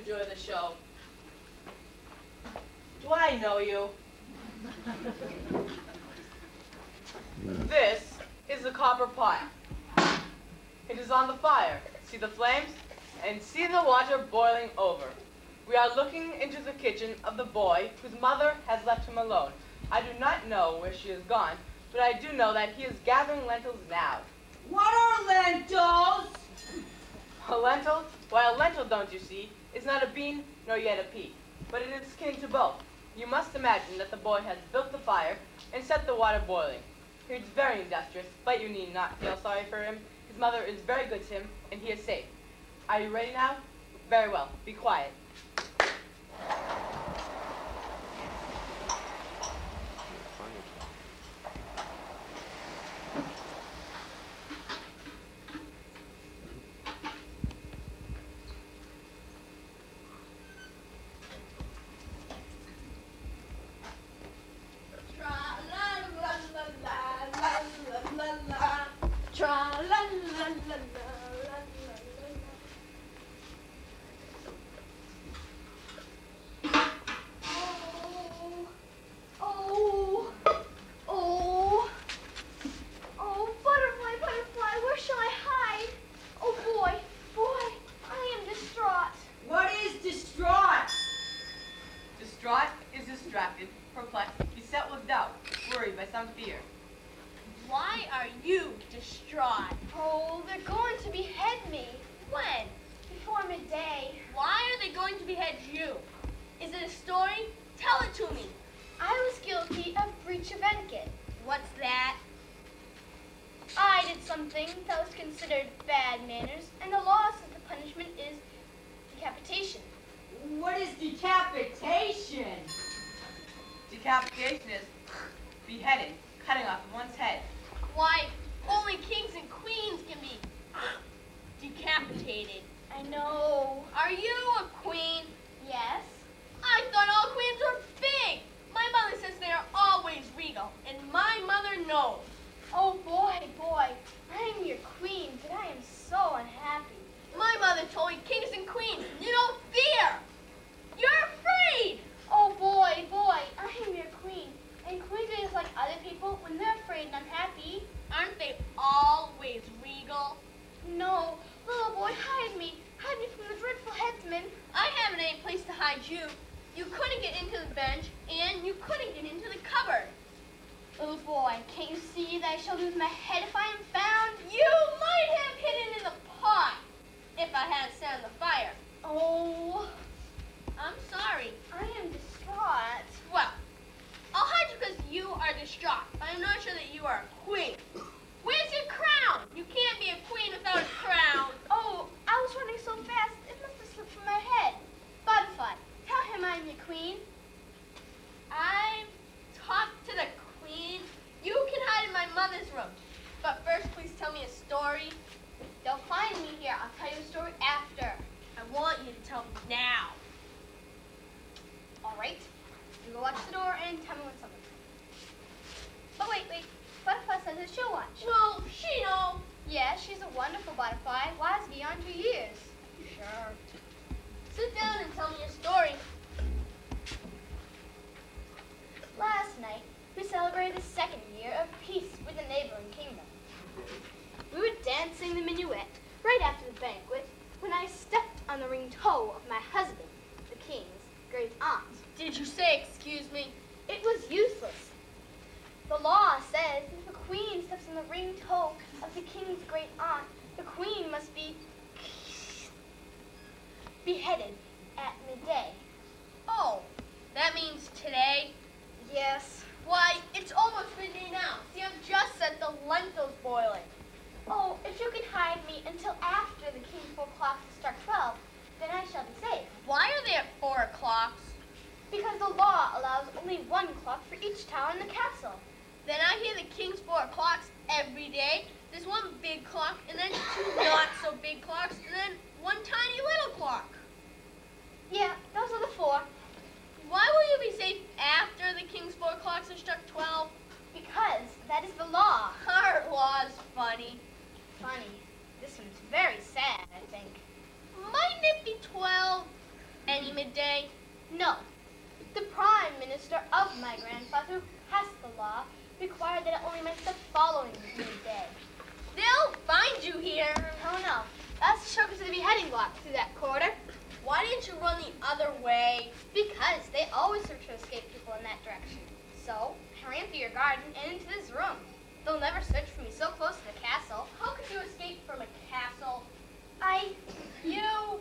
enjoy the show. Do I know you? This is the copper pot. It is on the fire. See the flames? And see the water boiling over. We are looking into the kitchen of the boy whose mother has left him alone. I do not know where she has gone, but I do know that he is gathering lentils now. What are lentils? A lentil? Why, a lentil, don't you see, is not a bean nor yet a pea, but it is akin to both. You must imagine that the boy has built the fire and set the water boiling. He is very industrious, but you need not feel sorry for him. His mother is very good to him, and he is safe. Are you ready now? Very well. Be quiet. Decapitation is beheading, cutting off one's head. Why, only kings and queens can be decapitated. I know. Are you a queen? Yes. I thought all queens were big. My mother says they are always regal, and my mother knows. Oh boy, I am your queen, but I am so unhappy. My mother told me kings and queens, you don't fear. You're afraid. Oh boy, I am your queen. And queens are just like other people when they're afraid and unhappy. Aren't they always regal? No. Little boy, hide me. Hide me from the dreadful headsman. I haven't any place to hide you. You couldn't get into the bench, and you couldn't get into the cupboard. Little boy, can't you see that I shall lose my head if I am found? You might have hidden in the pot if I hadn't set on the fire. Oh. I'm sorry. I am distraught. Well, I'll hide you because you are distraught, but I'm not sure that you are a queen. Where's your crown? You can't be a queen without a crown. Oh, I was running so fast, it must have slipped from my head. Butterfly, tell him I'm your queen. I've talked to the queen. You can hide in my mother's room. But first, please tell me a story. They'll find me here. I'll tell you a story after. I want you to tell me now. All right. You go watch the door and tell me when something. But wait. Butterfly says that she'll watch. No, she knows. Yeah, she's a wonderful butterfly, wise beyond your years. Sure. Sit down and tell me a story. Last night, we celebrated the second year of peace with the neighboring kingdom. We were dancing the minuet right after the banquet when I stepped on the ring toe of my husband, the king's great aunt. Did you say, excuse me? It was useless. The law says if a queen steps on the ring toe of the king's great aunt, the queen must be beheaded at midday. Oh, that means today? Yes. Why, it's almost midday now. See, I've just set the lentils boiling. Oh, if you can hide me until after the king's 4 clocks struck 12, then I shall be safe. Why are they at 4 o'clock? Because the law allows only 1 clock for each tower in the castle. Then I hear the king's 4 o'clocks every day. There's 1 big clock, and then 2 not so big clocks, and then 1 tiny little clock. Yeah, those are the 4. Why will you be safe after the king's 4 clocks have struck 12? Because that is the law. Our law's funny. Funny. This one's very sad, I think. Mightn't it be 12? Any midday? No. The Prime Minister of my grandfather, who passed the law, required that it only meant the following midday. They'll find you here. Oh no. That's the shortcut to the beheading block through that corridor. Why didn't you run the other way? Because they always search to escape people in that direction. So, I ran through your garden and into this room. They'll never search for me so close to the castle. How could you escape from a castle? You...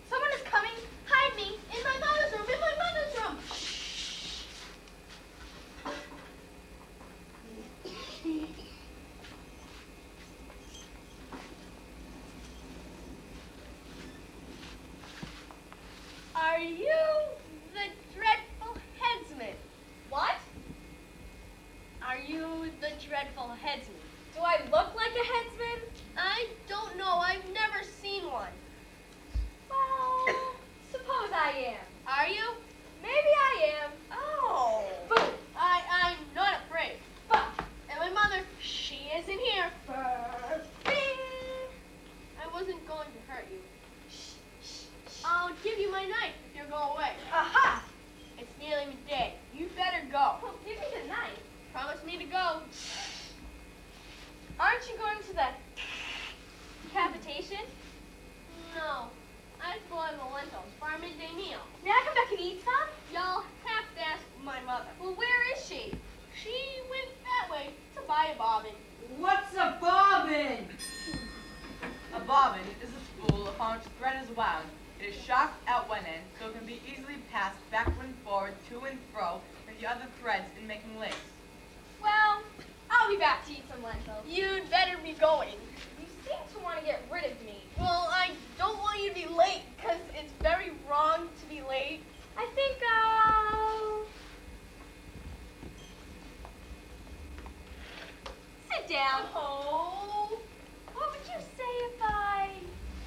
Someone is coming. Hide me. In my mother's room. In my mother's room. Are you the dreadful headsman? What? Are you the dreadful headsman? Do I look like a headsman? I don't know. I've never seen one. Well, suppose I am. Are you? Maybe I am. Oh. But I'm not afraid. But, and my mother, she isn't here. I wasn't going to hurt you. I'll give you my knife if you'll go away. aha! It's nearly midday. You better go. Well, give me the knife. Promise me to go. Aren't you going to the decapitation? No. I boil the lentils for our midday meal. May I come back and eat some? You'll have to ask my mother. Well, where is she? She went that way to buy a bobbin. What's a bobbin? A bobbin is a spool upon which thread is wound. It is shocked at one end, so it can be easily passed backward and forward, to and fro, with the other threads in making lace. Well, I'll be back to eat some lentils. You'd better be going. You seem to want to get rid of me. Well, I don't want you to be late, because it's very wrong to be late. I think I'll... sit down. Oh. What would you say if I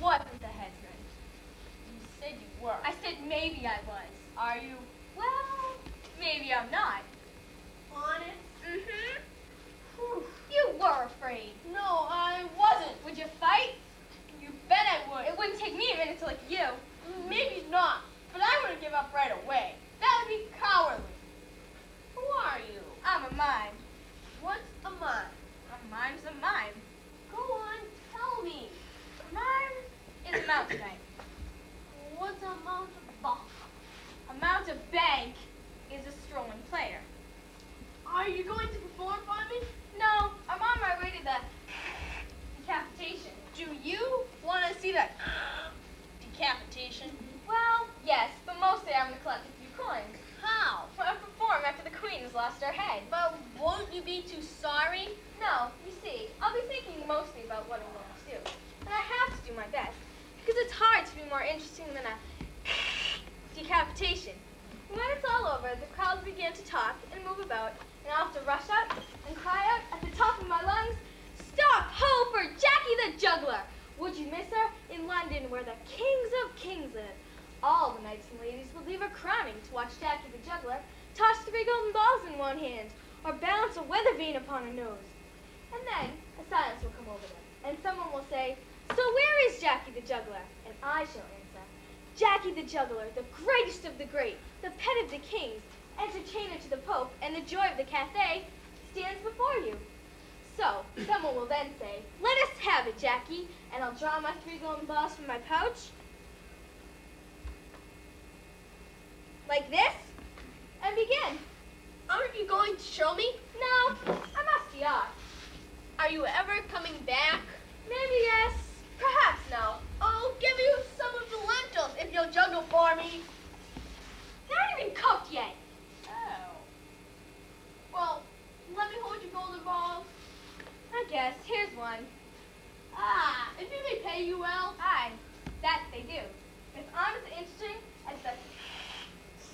wasn't the headsman? You said you were. I said maybe I was. Are you Well, maybe I'm not. honest? Mm-hmm. You were afraid. No, I wasn't. Would you fight? You bet I would. It wouldn't take me a minute to lick you. Maybe not, but I wouldn't give up right away. That would be cowardly. Who are you? I'm a mime. What's a mime? A mime's a mime. Go on, tell me. A mime is a mountebank. What's a mountebank? A mountebank is a strolling player. Are you going to perform for me? No, I'm on my way to the decapitation. Do you want to see that decapitation? Well, yes, but mostly I'm going to collect a few coins. How? I'll perform after the queen has lost her head. But won't you be too sorry? No, you see, I'll be thinking mostly about what I'm going to do. And I have to do my best, because it's hard to be more interesting than a decapitation. And when it's all over, the crowds begin to talk and move about, and I'll have to rush up and cry out at the top of my lungs, "Stop! Ho for Jackie the Juggler! Would you miss her? In London, where the kings of kings live. All the knights and ladies would leave a crowning to watch Jackie the Juggler toss 3 golden balls in one hand, or balance a weather vane upon her nose." And then a silence will come over them, and someone will say, "So where is Jackie the Juggler?" And I shall answer, "Jackie the Juggler, the greatest of the great, the pet of the kings, entertainer to the Pope, and the joy of the cafe, stands before you." So, someone will then say, "Let us have it, Jackie," and I'll draw my 3 golden balls from my pouch, like this, and begin. Aren't you going to show me? No, I must be off. Are you ever coming back? Maybe yes, perhaps no. I'll give you some of the lentils if you'll juggle for me. They aren't even cooked yet. Oh. Well, let me hold your golden balls. I guess. Here's one. Ah, and do they pay you well? Aye, that they do. If I'm as interesting as the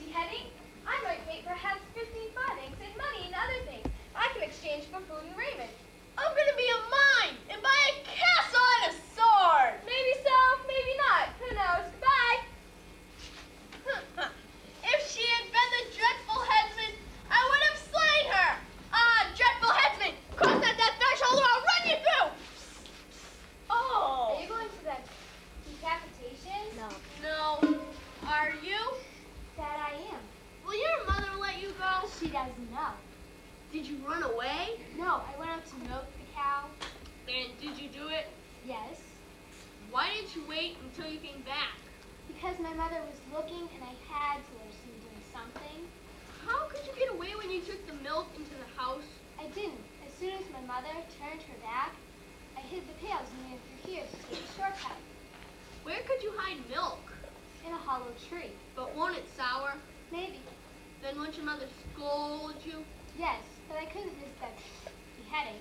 beheading, I might pay perhaps 15 farthings in money and other things I can exchange for food and raiment. I'm gonna be a mime and buy a castle and a sword. Maybe so, maybe not. Who knows? Goodbye. If she had been the dreadful headsman, I would have slain her. Ah, dreadful headsman, cross at that threshold or I'll run you through. Oh. Are you going to the decapitation? No. Are as no. Did you run away? No, I went out to milk the cow. And did you do it? Yes. Why didn't you wait until you came back? Because my mother was looking and I had to let her doing something. How could you get away when you took the milk into the house? I didn't. As soon as my mother turned her back, I hid the pails and ran through here to take a shortcut. Where could you hide milk? In a hollow tree. But won't it sour? Maybe. Then won't your mother scold you? Yes, but I couldn't miss that beheading.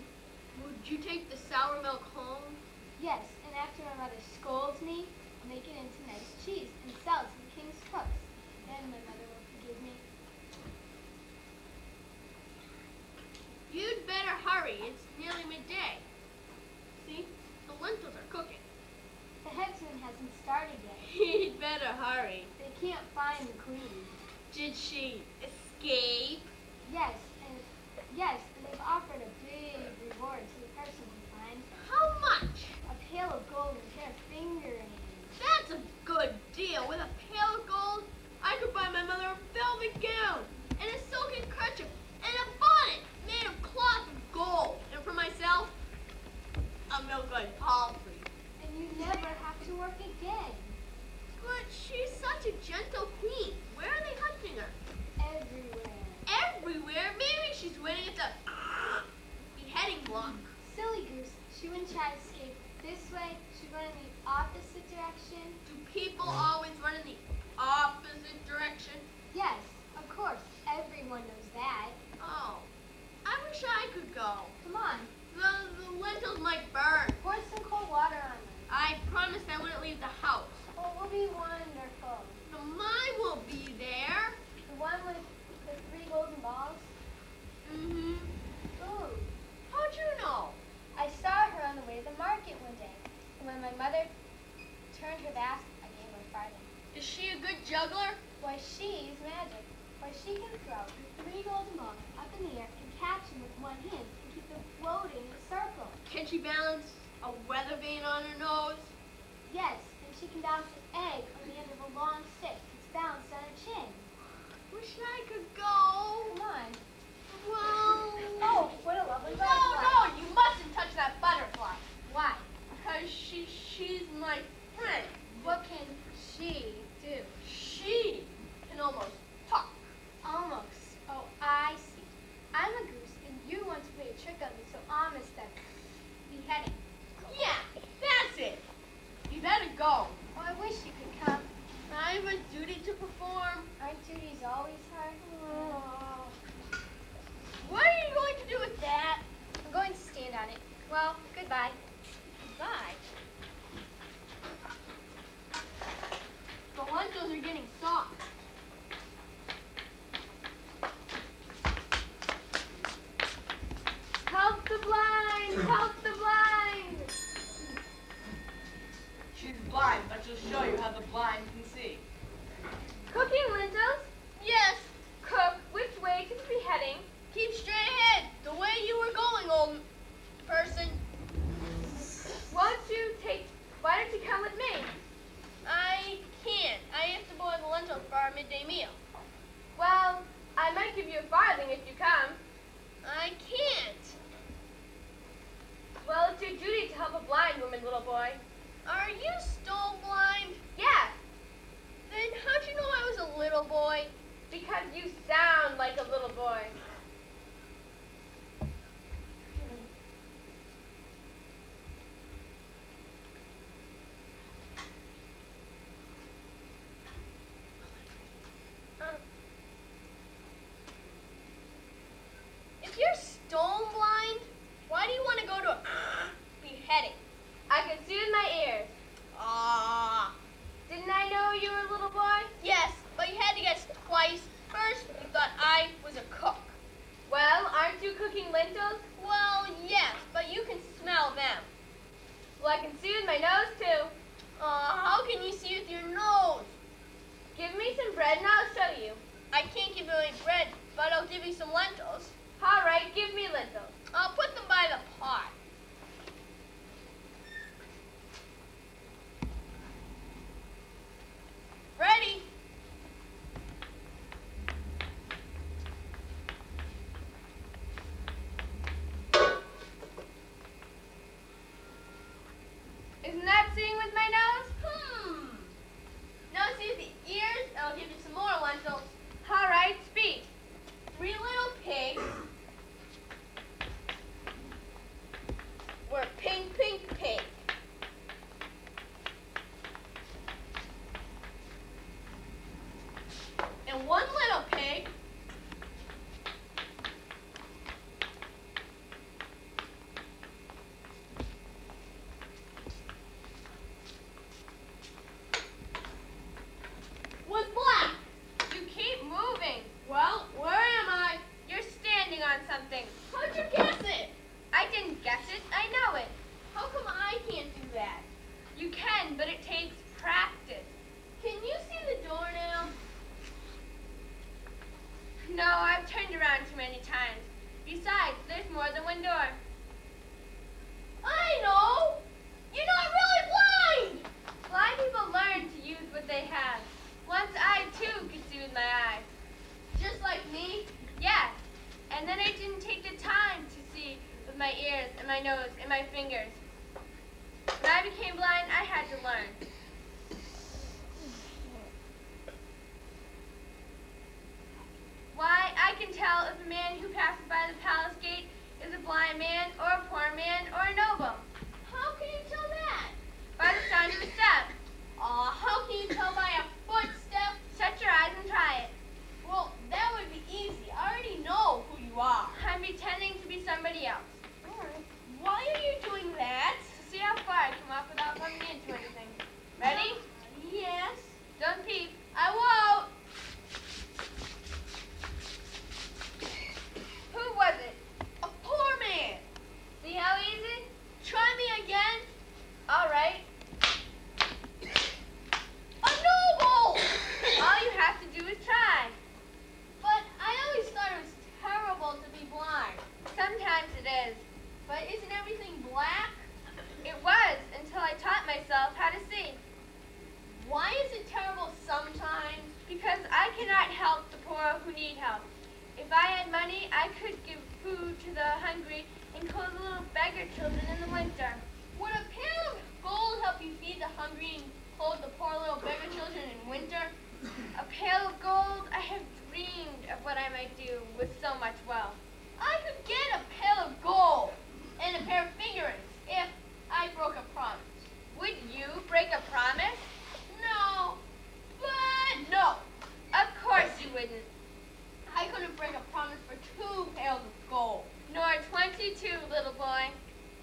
Would you take the sour milk home? Yes, and after my mother scolds me, I'll make it into nice cheese and sell it to the king's cooks. Then my mother will forgive me. You'd better hurry. It's nearly midday. See? The lentils are cooking. The headsman hasn't started yet. You'd better hurry. They can't find the queen. Did she escape? Yes, and they've offered a big reward to the person who finds her. How much? A pail of gold and a pair of finger rings. That's a good deal. With a pail of gold, I could buy my mother a velvet gown and a silken kerchief and a bonnet made of cloth of gold. And for myself, a milk-white palfrey. And you never have to work again. But she's such a gentle queen. Where are they hunting her? Everywhere. Everywhere. Maybe she's waiting at the beheading block. Silly goose. She wouldn't try to escape this way. She'd run in the opposite direction. Do people always run in the opposite direction? Yes, of course. Everyone knows that. Oh, I wish I could go. Come on. The lentils might burn. Pour some cold water on them. I promised I wouldn't leave the house. Oh, it will be wonderful. The mime will be there. The one with the 3 golden balls? Mm-hmm. Ooh. How'd you know? I saw her on the way to the market one day. And when my mother turned her back, I gave her a farthing. Is she a good juggler? Why, she's magic. Why, she can throw the 3 golden balls up in the air and catch them with one hand and keep them floating in a circle. Can she balance a weather vane on her nose? Yes, and she can balance an egg on the end of a long stick that's balanced on her chin. Wish I could go. Come on. Well... Oh, what a lovely No, butterfly. no, you mustn't touch that butterfly. Why? Because she's my friend. What can she do? She can almost talk. Almost. Oh, I see. I'm a goose, and you want to play a trick on me, so I'll miss that beheading. Yeah, that's it. You better go. Oh, I wish you could come. I have a duty to perform. Aren't duties always hard? Oh. What are you going to do with that? I'm going to stand on it. Well, goodbye. Goodbye. The lentils are getting soft. Help the blind! Help the blind! She's blind, but she'll show you how the blind can see. Cooking lentils? Yes. Cook which way to the beheading? Keep straight ahead, the way you were going, old person. Why don't you come with me? I can't. I have to boil the lentils for our midday meal. Well, I might give you a farthing if you come. I can't. Well, it's your duty to help a blind woman, little boy. Are you still blind? Yeah, Then how'd you know I was a little boy? because you sound like a little boy. If you're stone blind, why do you want to go to a beheading? I can see with my ears. Ah. Didn't I know you were a little boy? Yes, but you had to guess twice. First, you thought I was a cook. Well, aren't you cooking lentils? Well, yes, but you can smell them. Well, I can see with my nose, too. How can you see with your nose? Give me some bread and I'll show you. I can't give you any bread, but I'll give you some lentils. All right, give me lentils. I'll put them by the pot. seeing with my nose? Now see the ears, and I'll give you some more lentils. All right, speak. 3 little pigs were pink, pink, pink. And 1 little pig was black. You keep moving. Well, where am I? You're standing on something. How'd you guess it? I didn't guess it. I know it. How come I can't do that? You can, but it takes practice. Can you see the door now? No, I've turned around too many times. Besides, there's more than 1 door. I know! You're not really blind! Blind people learn to use what they have. Once I, too, could see with my eyes. Just like me? Yes. And then I didn't take the time to see with my ears and my nose and my fingers. When I became blind, I had to learn. Why, I can tell if a man who passes by the palace gate is a blind man, or a poor man, or a noble. How can you tell that? By the sound of a step. How can you tell by a footstep? Shut your eyes and try it. Well, that would be easy. I already know who you are. I'm pretending to be somebody else. Alright. Why are you doing that? To see how far I come up without bumping into anything. Ready? Yes. Don't peep. I won't. Who was it? A poor man. See how easy? Try me again. All right. A noble! All you have to do is try. But I always thought it was terrible to be blind. Sometimes it is. But isn't everything black? It was, until I taught myself how to see. Why is it terrible sometimes? Because I cannot help the poor who need help. If I had money, I could give food to the hungry and clothe the little beggar children in the winter. Would a pail of gold help you feed the hungry and clothe the poor little beggar children in winter? A pail of gold? I have dreamed of what I might do with so much wealth. I could get a pail of gold and a pair of finger rings if I broke a promise. Would you break a promise? No. But no. Of course you wouldn't. I couldn't break a promise for 2 pails of gold. Nor 22, little boy.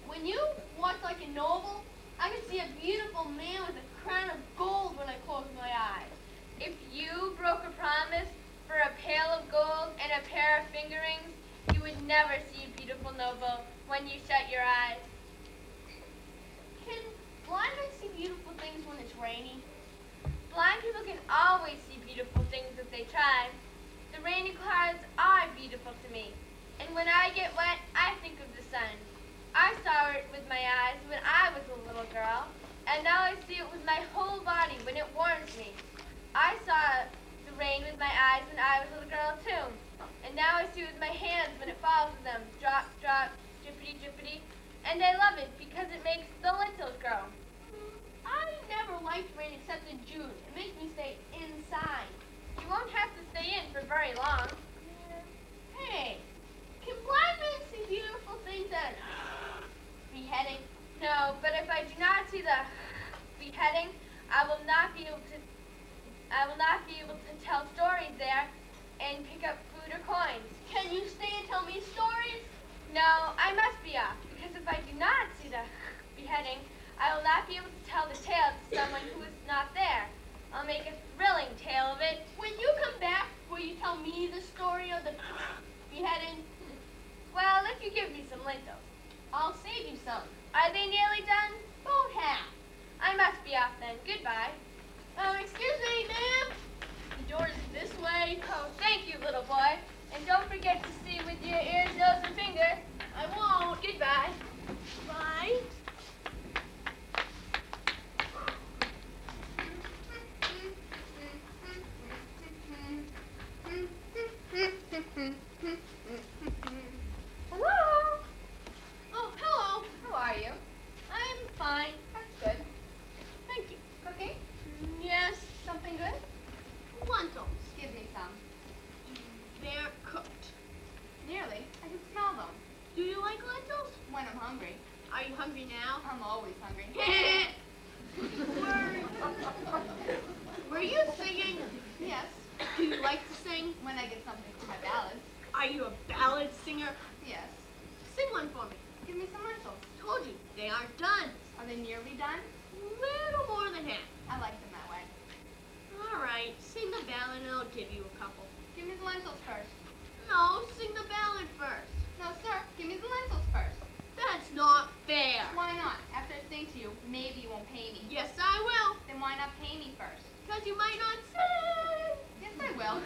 When you walked like a noble, I could see a beautiful man with a crown of gold when I closed my eyes. If you broke a promise for a pail of gold and a pair of finger rings, you would never see a beautiful noble when you shut your eyes. Can blind men see beautiful things when it's rainy? Blind people can always see beautiful things if they try. The rainy clouds are beautiful to me, and when I get wet, I think of the sun. I saw it with my eyes when I was a little girl, and now I see it with my whole body when it warms me. I saw the rain with my eyes when I was a little girl too, and now I see it with my hands when it falls with them, drop, drop, drippity, drippity, and I love it because it makes the lentils grow. I never liked rain except in June. It makes me stay inside. You won't have to stay in for very long. Hey, can blind men see beautiful things at beheading? No, but if I do not see the beheading, I will not be able to tell stories there and pick up food or coins. Can you stay and tell me stories? No, I must be off, because if I do not see the beheading, I will not be able to tell the tale to someone who is not there. I'll make a thrilling tale of it. When you come back, will you tell me the story of the beheading? Well, if you give me some lentils. I'll save you some. Are they nearly done? About half. I must be off then. Goodbye. Excuse me, ma'am. The door is this way. Oh, thank you, little boy. And don't forget to see with your ears, nose, and fingers. I won't. Goodbye. Bye. Hello. Oh, hello. How are you? I'm fine. That's good. hungry. Are you hungry now? I'm always hungry. Were you singing? Yes, Do you like to sing? when I get something for my ballads. Are you a ballad singer? Yes. Sing one for me. Give me some lentils. Told you, they aren't done. Are they nearly done? Little more than half. I like them that way. All right, sing the ballad and I'll give you a couple. Give me the lentils first. No, sing the ballad first. No, sir. Give me the lentils first. That's not fair. Why not? After I sing to you, maybe you won't pay me. Yes, I will. Then why not pay me first? Because you might not sing. Yes, I will.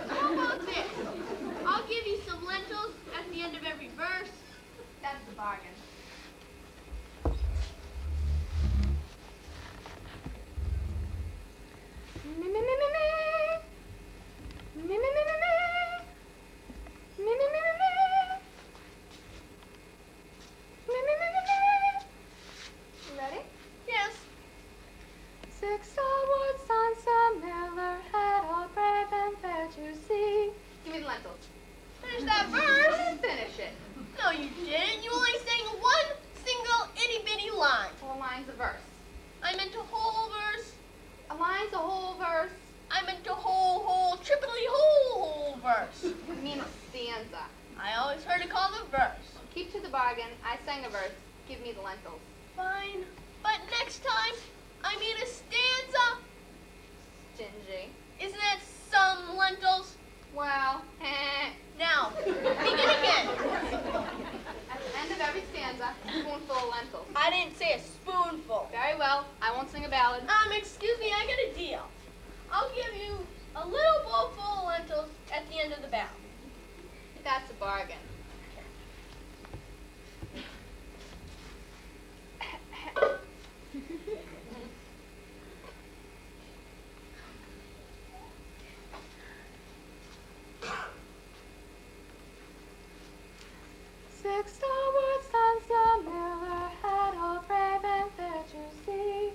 How about this? I'll give you some lentils at the end of every verse. That's the bargain. Ready? Yes. 6 Starwood sons a miller had, all brave and fair to see. Give me the lentils. Finish that verse. Finish it. No, you didn't. You only sang one single itty-bitty line. A line's a verse. I meant a whole verse. A line's a whole verse. I meant a whole, triply whole verse. You mean a stanza. I always heard it called a verse. Keep to the bargain. I sang a verse. Give me the lentils. Fine. But next time, I mean a stanza. Stingy. Isn't that some lentils? Well, Now, begin again. at the end of every stanza, a spoonful of lentils. I didn't say a spoonful. Very well. I won't sing a ballad. Excuse me, I got a deal. I'll give you a little bowl full of lentils at the end of the ballad. That's a bargain. Six Starwood sons a miller had, all brave and fair to see.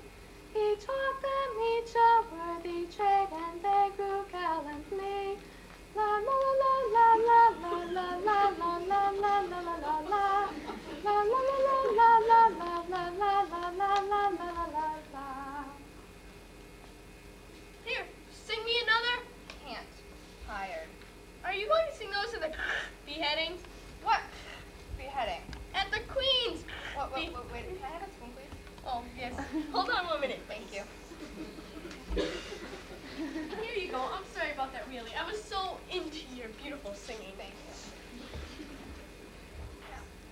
He taught them each a worthy trade, and they grew gallantly. La la la la la la la la la la la la la la la. La la la la la la la la la la la la la la la. Here, sing me another. Can't. Tired. Are you going to sing those at the beheadings? What? Beheading. At the Queen's. Wait. Can I have a spoon, please? Oh, yes. Hold on 1 minute. Thank you. Here you go. I'm sorry about that, really. I was so into your beautiful singing. Thank you.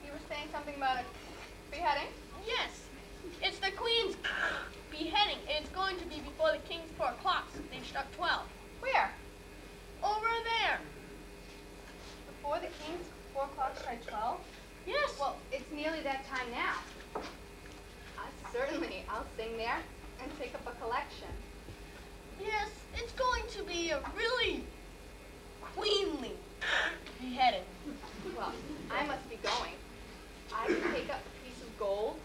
You were saying something about a beheading? Yes. It's the Queen's beheading, and it's going to be before the King's 4 o'clock. They've struck 12. Where? Over there. Before the King's 4 o'clock strike 12? Yes. Well, it's nearly that time now. Certainly, I'll sing there and take up a collection. Yes, it's going to be a really queenly beheading. Well, I must be going. I can take up a piece of gold.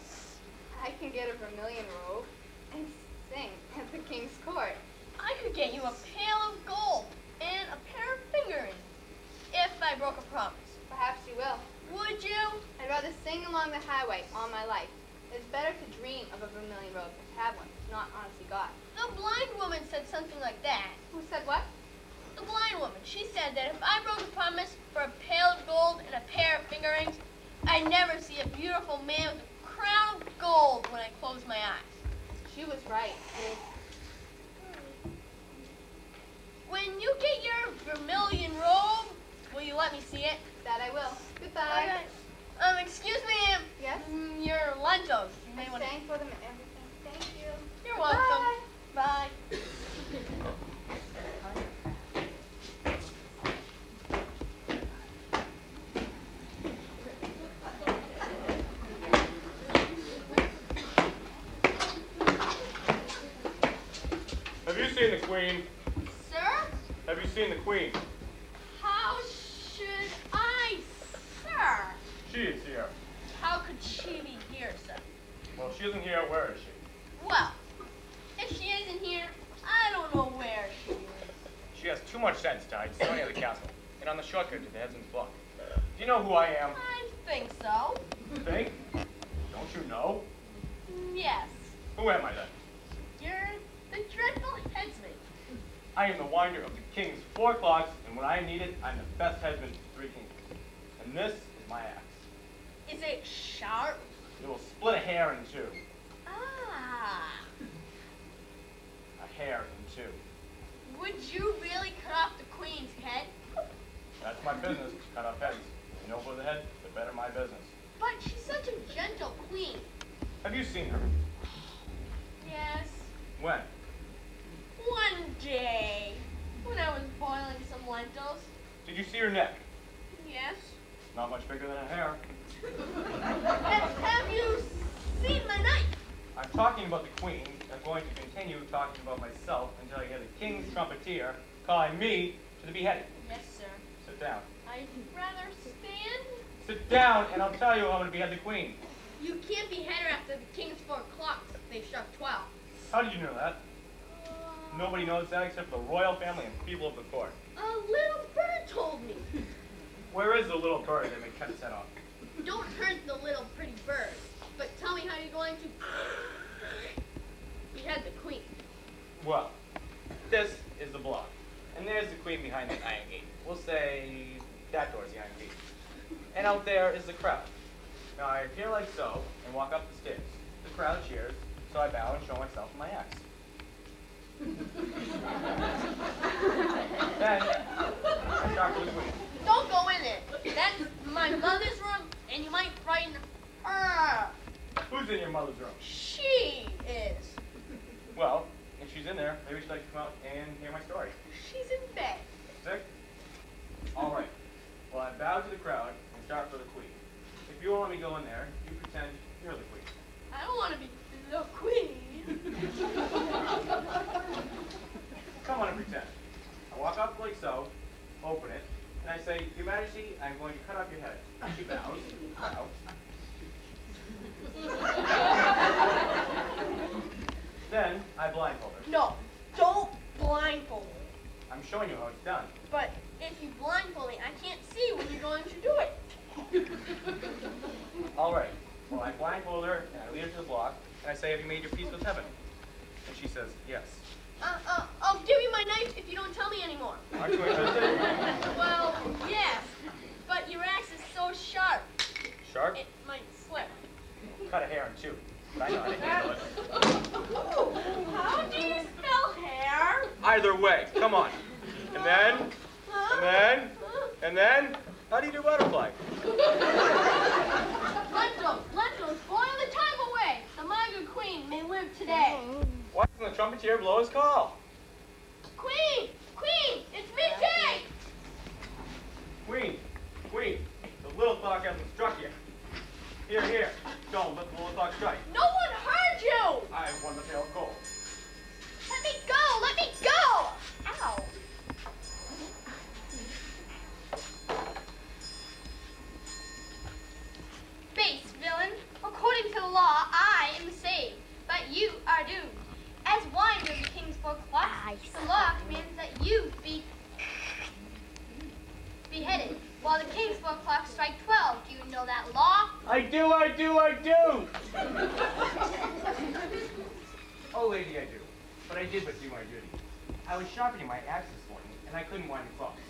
I can get a vermilion robe and sing at the King's court. I could get you a pail of gold and a pair of finger rings if I broke a promise. Perhaps you will. Would you? I'd rather sing along the highway all my life. It's better to dream of a vermilion robe than to have one that's not honestly got. The blind woman said something like that. Who said what? The blind woman. She said that if I broke a promise for a pail of gold and a pair of finger rings, I'd never see a beautiful man with a crown of gold when I close my eyes. She was right. When you get your vermilion robe, will you let me see it? That I will. Goodbye. Okay. Excuse me, ma'am. Yes? Your lentils. You may I want to... sang for them and everything. Thank you. You're welcome. Bye. Have you seen the Queen? Sir? Have you seen the Queen? How should I, sir? She is here. How could she be here, sir? Well, she isn't here. Where is she? Well, if she isn't here, I don't know where she is. She has too much sense to hide so near the castle and on the shortcut to the headsman's block. Do you know who I am? I think so. Think? Don't you know? Yes. Who am I then? You're the dreadful headsman. I am the winder of the king's 4 clocks, and when I need it, I'm the best headsman of 3 kingdoms. And this is my axe. Is it sharp? It will split a hair in 2. Ah. A hair in 2. Would you really cut off the queen's head? That's my business, to cut off heads. The nobler the head, the better my business. But she's such a gentle queen. Have you seen her? Yes. When? One day, when I was boiling some lentils. Did you see her neck? Yes. Not much bigger than a hair. Have you seen my knife? I'm talking about the queen. I'm going to continue talking about myself until I hear the king's trumpeter calling me to the beheading. Yes, sir. Sit down. I'd rather stand. Sit down, and I'll tell you how I'm going to behead the queen. You can't behead her after the king's 4 clocks. They struck 12. How did you know that? Nobody knows that except for the royal family and people of the court. A little bird told me. Where is the little bird that may cut his head off? Don't hurt the little pretty bird, but tell me how you're going to behead the queen. Well, this is the block, and there's the queen behind that iron gate. We'll say that door's the iron gate. And out there is the crowd. Now I appear like so, and walk up the stairs. The crowd cheers, so I bow and show myself my axe. Then, I talk to the queen. Don't go in it. That's my mother's room, and you might frighten her. Who's in your mother's room? She is. Well, if she's in there, maybe she'd like to come out and hear my story. She's in bed. Sick? All right. Well, I bow to the crowd and start for the queen. If you won't let me go in there, you pretend you're the queen. I don't want to be the queen. Come on and pretend. I walk up like so, open it, and I say, Your Majesty, I'm going to cut off your head. She bows. Bow. Then I blindfold her. No, don't blindfold me. I'm showing you how it's done. But if you blindfold me, I can't see when you're going to do it. All right. Well, I blindfold her, and I lead her to the block, and I say, Have you made your peace with heaven? And she says, Yes. I'll give you my knife if you don't tell me anymore. Aren't you interested? Well, yes, but your axe is so sharp, Sharp? it might slip. Cut a hair in 2. But I know how to handle it. How do you spell hair? Either way. Come on. And then, and then, how do you do butterfly? Lentils, boil the time away. The Maga Queen may live today. Why doesn't the trumpeter blow his call? Queen, it's midday. Queen, the little clock hasn't struck yet. Here, don't let the little clock strike. No one heard you. I've won the pail of gold. Let me go! Ow. Base villain, according to the law, I am saved, but you are doomed. As winder of the king's 4 clocks, the law commands that you be beheaded, while the king's 4 clocks strike 12. Do you know that law? I do. Oh, lady, I do. But I did but do my duty. I was sharpening my axe this morning, and I couldn't wind the clocks.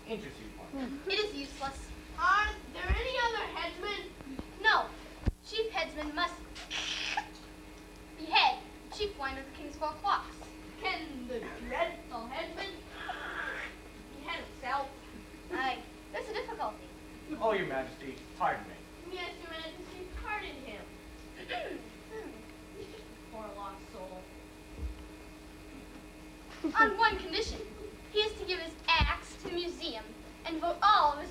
Interest you one. It is useless. Are there any other headsmen? No. Chief headsman must behead the chief winder of the king's 4 clocks. Can the dreadful headsman behead himself? Aye, there's a difficulty. Oh, Your Majesty, pardon me. Yes, Your Majesty, pardon him. Poor lost soul. On one condition. He is to give his axe to the museum and devote all of his